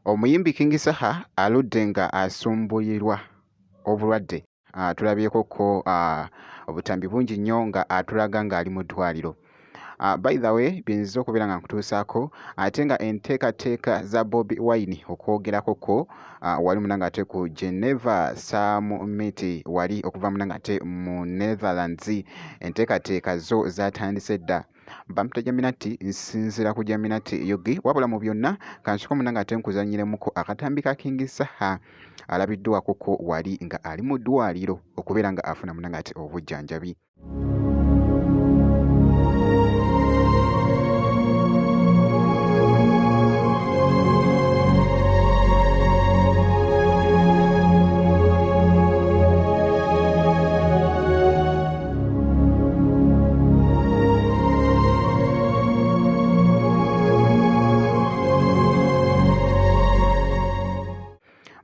Omuyimbi King Saha aludde nga asumbuyirwa obulwadde. Tulabyeko ko obutambi bungi nnyo nga atulaga ng'ali mu ddwaliro. By the way biyinza okubeera nga nkutuusaako ate nga enteekateeka za Bobi Wine okwogerako ko wali munanga ate ku Geneva Summit wali okuva munanga ate mu Netherlands. Enteekateeka zo zatandise dda. Bamuta Jaminati nsinzira ku Jaminati Yogi wabula mu byonna kansiko munanga ate nkuzanyiremuko akatambi ka King Saha alabiddwako ko wali nga ali mu ddwaliro okubeera nga afuna munanga ate obujjanjabi.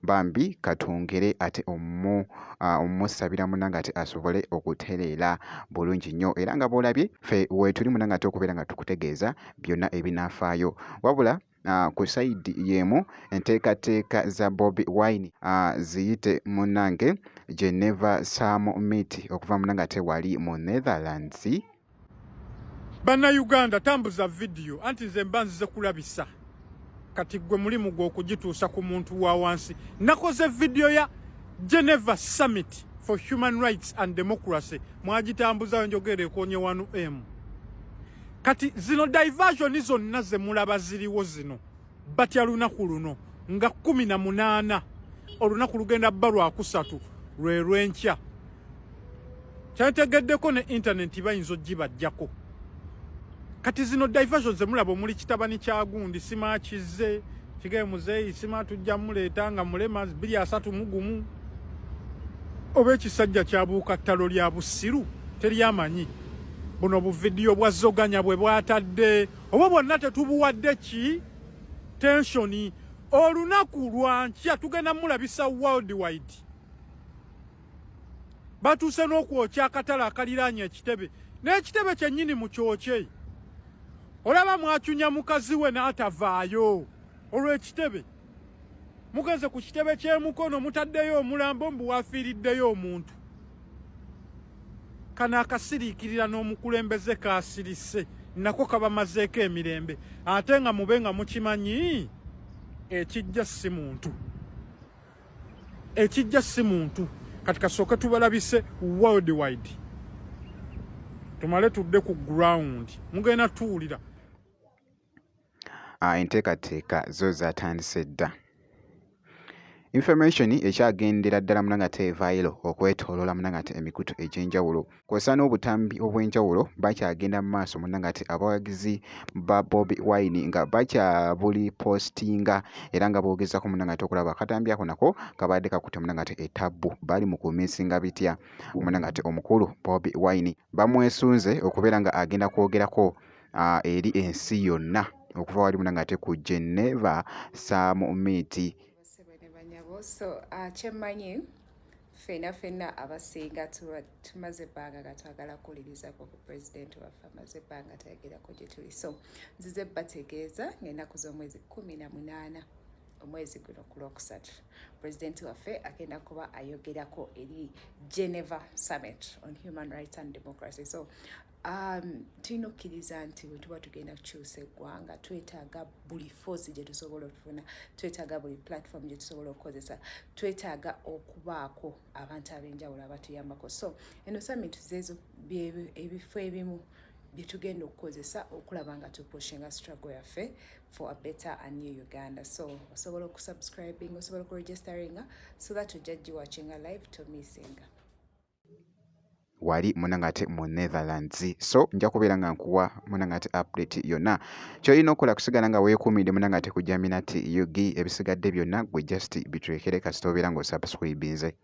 Bambi katongere ate omusabira munanga ate asobole okutereera bulungi nnyo era nga bw'olabye ffe weetuli munanga ate okubeera nga tukutegeeza byonna ebinaafaayo wabula ku sayidi y'emu enteekateeka za Bobi Wine ziyite munnange Geneva Summit okuva munanga ate wali mu Netherlands. Bannayuganda tambuza vidiyo anti nze mba nzize kulabisa kati gwe mulimu gw'okugituusa ku muntu wa wansi. Nakoze vidiyo ya Geneva Summit for Human Rights and Democracy mwagitambuza njogere ekonye 1M. Kati zino diversion zonna ze mulaba ziriwo zino batya lunaku luno nga 18 olunaku lugenda bba lwakusatu lwe lwenkya. Kyantegeddeko ne internet bayinza ogibajjako. Kati zino diversion ze mulaba omuli kitabani kya gundi sima kize kigeye muzeeyi sima tujja muleeta nga mulema 231 oba ekisajja kyabuuka ttalo lya busiru teryamanyi buno buvidiyo bwa zoganya bwe bwatadde oba bwonna tetubuwadde ki tensioni olunaku lwankya tugenda mulabisa worldwide. Batuuse n'okwokya akatale akaliraanye ekitebe n'ekitebe kyennyini mu kyokye. Olaba mwachunya mukazi we n'atavaayo olw'ekitebe. Mugenze ku kitebe ky'emukono mutaddeyo omulambo mbu wafiiriddeyo omuntu. Kana akasiriikirira n'omukulembeze kaasirise nako kabamazeeko emirembe ate nga mube nga mukimanyi ekijja si muntu. Ekijja si muntu. Kati kasooke tubalabise worldwide. Tumale tudde ku ground. Mugenda tuwulira. Enteekateeka zo zatandise dda. Information ekyagendera ddala munanga ate evayiro okwetooloola munanga ate emikutu egy'enjawulo kw'ossa n'obutambi obw'enjawulo bakyagenda mu maaso munanga ate abawagizi ba Bobi Wine nga bakyabuli postinga era nga boogezako munanga ate okulaba akatambi ako nako kabadde kakutte munanga ate etabbu bali mu kumisinga bitya munanga ate omukulu Bobi Wine bamwesunze okubeera nga agenda kwogerako eri ensi yonna okuva wali munanga ate ku Geneva Summit. So kyemmanyi ffenna abasinga tumaze ebbanga nga twagala kuwulirizako ku pulezidenti waffe amaze ebbanga tayogerako gye tuli. So nzize bategeeza ng'ennaku z'omwezi 18 omwezi guno ku Lwokusatu pulezidenti waffe agenda kuba ayogerako eri Geneva Summit on Human Rights and Democracy. So tulina okkiriza nti bwe tuba tugenda kukyusa eggwanga twetaaga buli force gye tusobola okufuna, twetaaga buli platform gye tusobola okukozesa, twetaaga okubaako abantu ab'enjawulo abatuyambako. So eno summit zeezo ebifo ebimu bye tugenda okukozesa okulaba nga tupushinga struggle yaffe for a better and new Uganda. So osobola okusubscribing, osobola okuregisteringa so that ojja giwatchinga live tomissinga. Wali munanga ate mu Netherlands. So nja kubeera nga nkuwa munanga ate update yonna kyolina okukola kusigala nga weekuumidde munanga ate ku Jaminati Yogi ebisigadde byonna gwe just biturekere kasita obeera ng'osubscribinze.